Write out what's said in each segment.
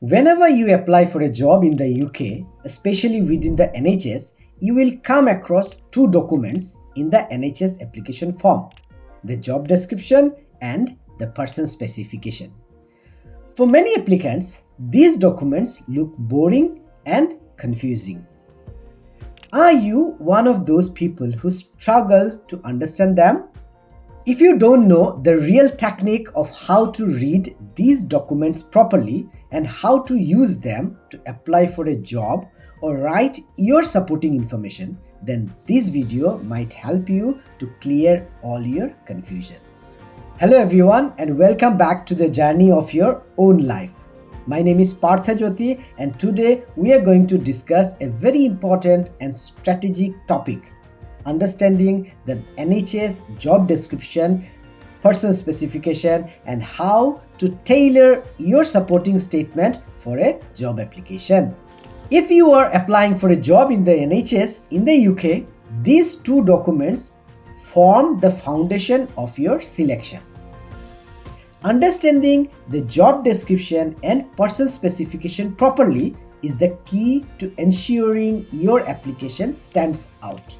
Whenever you apply for a job in the UK, especially within the NHS, you will come across two documents in the NHS application form: the job description and the person specification. For many applicants, these documents look boring and confusing. Are you one of those people who struggle to understand them? If you don't know the real technique of how to read these documents properly and how to use them to apply for a job or write your supporting information, then this video might help you to clear all your confusion. Hello everyone and welcome back to the journey of your own life. My name is Partha Jyoti and today we are going to discuss a very important and strategic topic: understanding the NHS job description, person specification, and how to tailor your supporting statement for a job application. If you are applying for a job in the NHS in the UK, these two documents form the foundation of your selection. Understanding the job description and person specification properly is the key to ensuring your application stands out.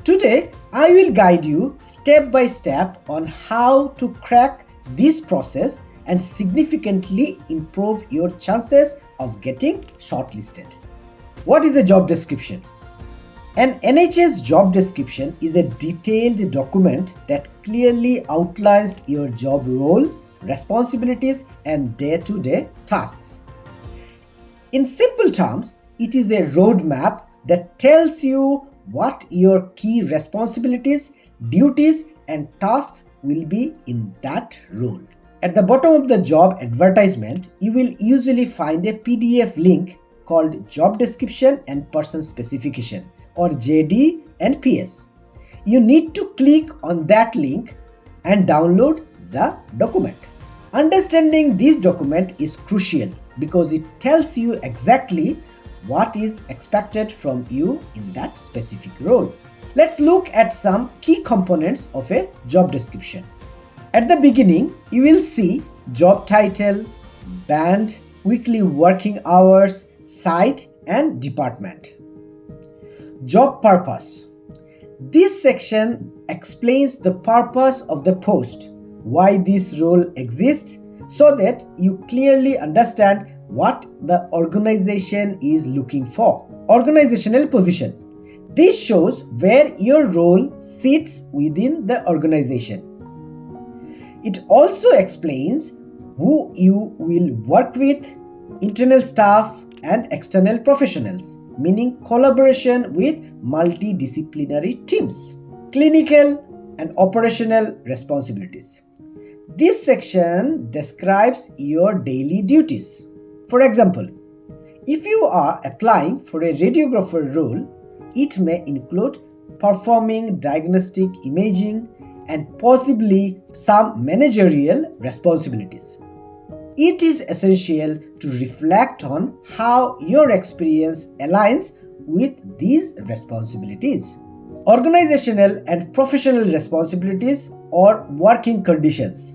Today, I will guide you step by step on how to crack this process and significantly improve your chances of getting shortlisted. What is a job description? An NHS job description is a detailed document that clearly outlines your job role, responsibilities, and day-to-day tasks. In simple terms, it is a roadmap that tells you what your key responsibilities, duties, and tasks will be in that role. At the bottom of the job advertisement, you will usually find a PDF link called Job Description and Person Specification, or JD and PS. You need to click on that link and download the document. Understanding this document is crucial because it tells you exactly what is expected from you in that specific role. Let's look at some key components of a job description. At the beginning, you will see job title, band, weekly working hours, site, and department. Job purpose. This section explains the purpose of the post, why this role exists, so that you clearly understand what the organization is looking for. Organizational position. This shows where your role sits within the organization. It also explains who you will work with, internal staff and external professionals, meaning collaboration with multidisciplinary teams. Clinical and operational responsibilities. This section describes your daily duties. For example, if you are applying for a radiographer role, it may include performing diagnostic imaging and possibly some managerial responsibilities. It is essential to reflect on how your experience aligns with these responsibilities. Organizational and professional responsibilities or working conditions.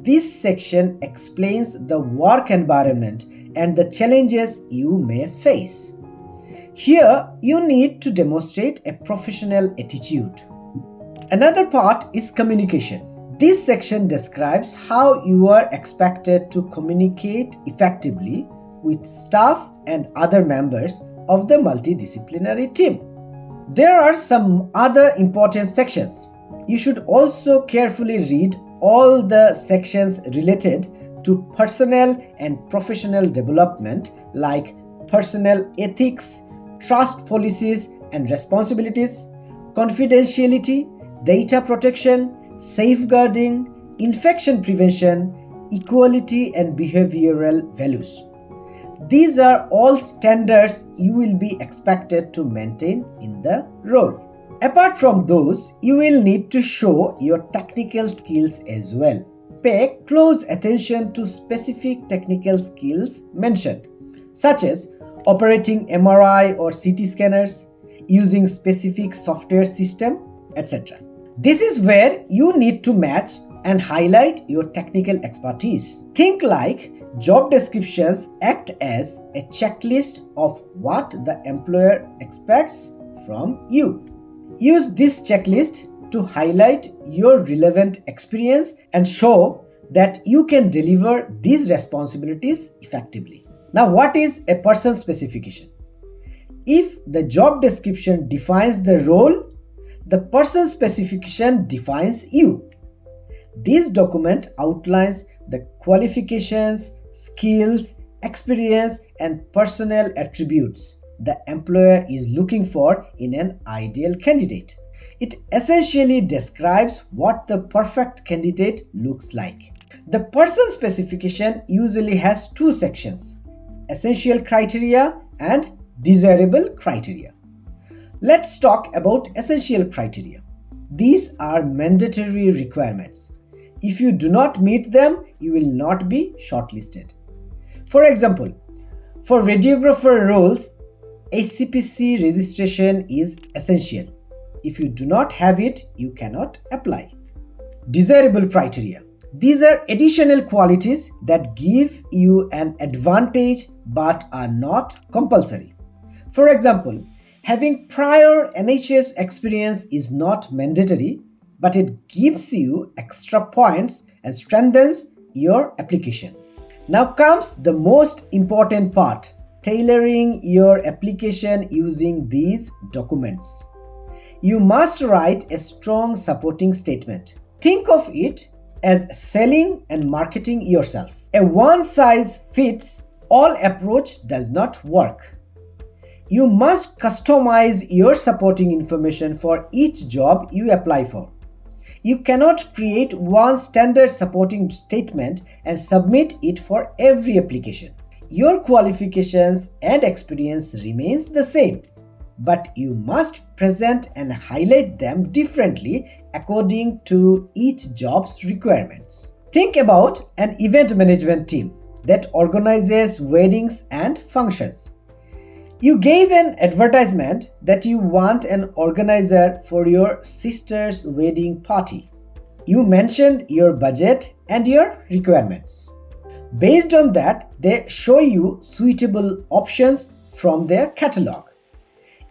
This section explains the work environment and the challenges you may face. Here, you need to demonstrate a professional attitude. Another part is communication. This section describes how you are expected to communicate effectively with staff and other members of the multidisciplinary team. There are some other important sections. You should also carefully read all the sections related to personnel and professional development, like personnel ethics, trust policies and responsibilities, confidentiality, data protection, safeguarding, infection prevention, equality, and behavioral values. These are all standards you will be expected to maintain in the role. Apart from those, you will need to show your technical skills as well. Pay close attention to specific technical skills mentioned, such as operating MRI or CT scanners, using specific software system, etc. This is where you need to match and highlight your technical expertise. Think like Job descriptions act as a checklist of what the employer expects from you. Use this checklist to highlight your relevant experience and show that you can deliver these responsibilities effectively. Now, what is a person specification? If the job description defines the role, the person specification defines you. This document outlines the qualifications, skills, experience, and personal attributes the employer is looking for in an ideal candidate. It essentially describes what the perfect candidate looks like. The person specification usually has two sections: essential criteria and desirable criteria. Let's talk about essential criteria. These are mandatory requirements. If you do not meet them, you will not be shortlisted. For example, for radiographer roles, HCPC registration is essential. If you do not have it, you cannot apply. Desirable criteria. These are additional qualities that give you an advantage but are not compulsory. For example, having prior NHS experience is not mandatory, but it gives you extra points and strengthens your application. Now comes the most important part: tailoring your application using these documents. You must write a strong supporting statement. Think of it as selling and marketing yourself. A one-size-fits-all approach does not work. You must customize your supporting information for each job you apply for. You cannot create one standard supporting statement and submit it for every application. Your qualifications and experience remains the same, but you must present and highlight them differently according to each job's requirements. Think about an event management team that organizes weddings and functions. You gave an advertisement that you want an organizer for your sister's wedding party. You mentioned your budget and your requirements. Based on that, they show you suitable options from their catalog.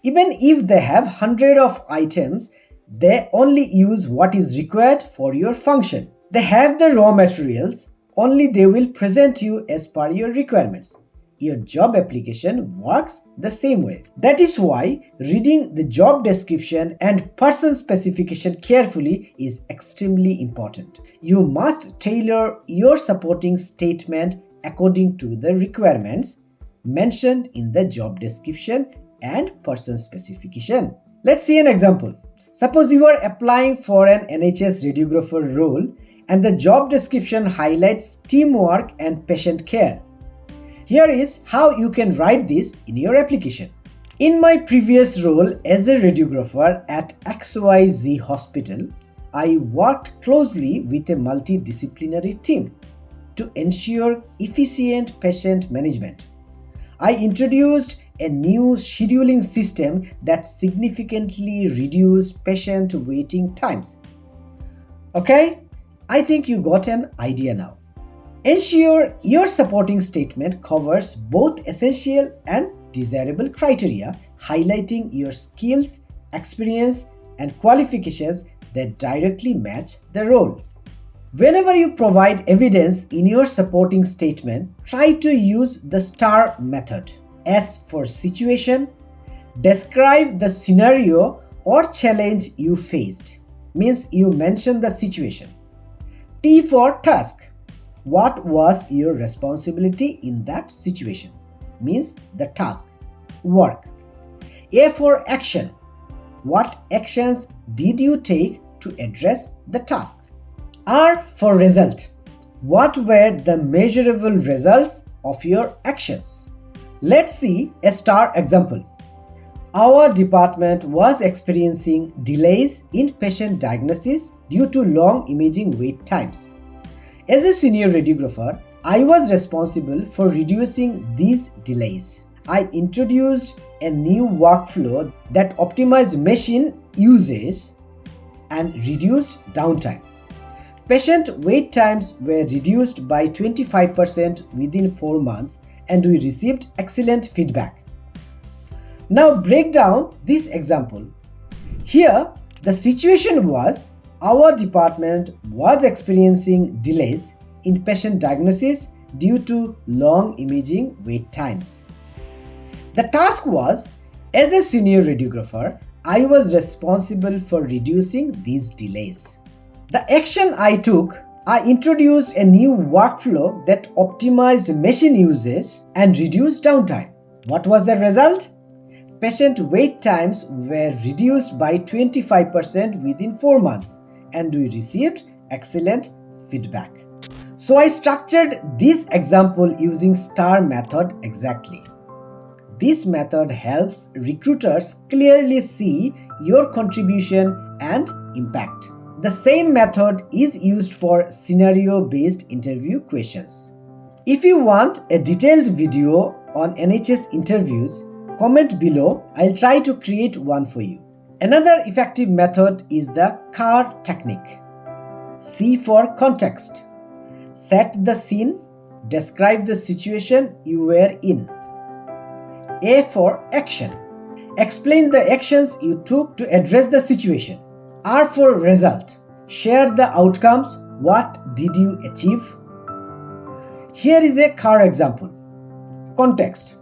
Even if they have hundreds of items, they only use what is required for your function. They have the raw materials, only they will present you as per your requirements. Your job application works the same way. That is why reading the job description and person specification carefully is extremely important. You must tailor your supporting statement according to the requirements mentioned in the job description and person specification. Let's see an example. Suppose you are applying for an NHS radiographer role and the job description highlights teamwork and patient care. Here is how you can write this in your application. In my previous role as a radiographer at XYZ Hospital, I worked closely with a multidisciplinary team to ensure efficient patient management. I introduced a new scheduling system that significantly reduced patient waiting times. Okay, I think you got an idea now. Ensure your supporting statement covers both essential and desirable criteria, highlighting your skills, experience, and qualifications that directly match the role. Whenever you provide evidence in your supporting statement, try to use the STAR method. S for situation, describe the scenario or challenge you faced, means you mention the situation. T for task. What was your responsibility in that situation? Means the task, work. A for action. What actions did you take to address the task? R for result. What were the measurable results of your actions? Let's see a STAR example. Our department was experiencing delays in patient diagnosis due to long imaging wait times. As a senior radiographer, I was responsible for reducing these delays. I introduced a new workflow that optimized machine usage and reduced downtime. Patient wait times were reduced by 25% within 4 months and we received excellent feedback. Now break down this example. Here, the situation was our department was experiencing delays in patient diagnosis due to long imaging wait times. The task was, as a senior radiographer, I was responsible for reducing these delays. The action I took, I introduced a new workflow that optimized machine usage and reduced downtime. What was the result? Patient wait times were reduced by 25% within 4 months and we received excellent feedback. So I structured this example using STAR method exactly. This method helps recruiters clearly see your contribution and impact. The same method is used for scenario-based interview questions. If you want a detailed video on NHS interviews, comment below. I'll try to create one for you. Another effective method is the CAR technique. C for context. Set the scene. Describe the situation you were in. A for action. Explain the actions you took to address the situation. R for result. Share the outcomes. What did you achieve? Here is a CAR example. Context.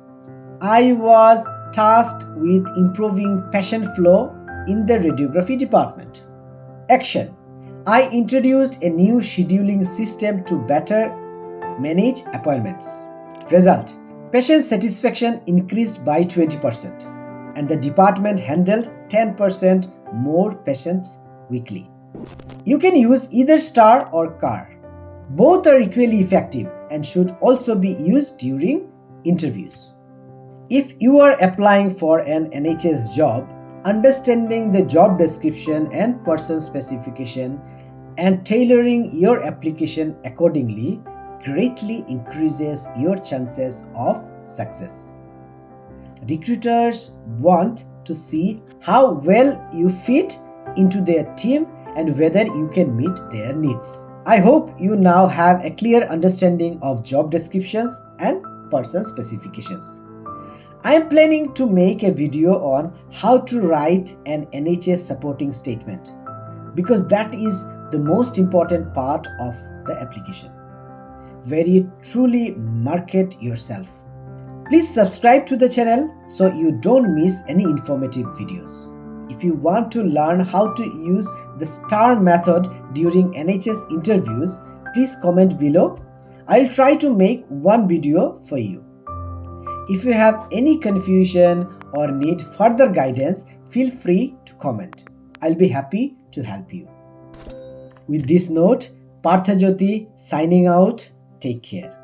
I was tasked with improving patient flow in the radiography department. Action. I introduced a new scheduling system to better manage appointments. Result. Patient satisfaction increased by 20% and the department handled 10% more patients weekly. You can use either STAR or CAR. Both are equally effective and should also be used during interviews. If you are applying for an NHS job, understanding the job description and person specification and tailoring your application accordingly greatly increases your chances of success. Recruiters want to see how well you fit into their team and whether you can meet their needs. I hope you now have a clear understanding of job descriptions and person specifications. I am planning to make a video on how to write an NHS supporting statement because that is the most important part of the application, where you truly market yourself. Please subscribe to the channel so you don't miss any informative videos. If you want to learn how to use the STAR method during NHS interviews, please comment below. I'll try to make one video for you. If you have any confusion or need further guidance, feel free to comment. I'll be happy to help you. With this note, Partha Jyoti signing out. Take care.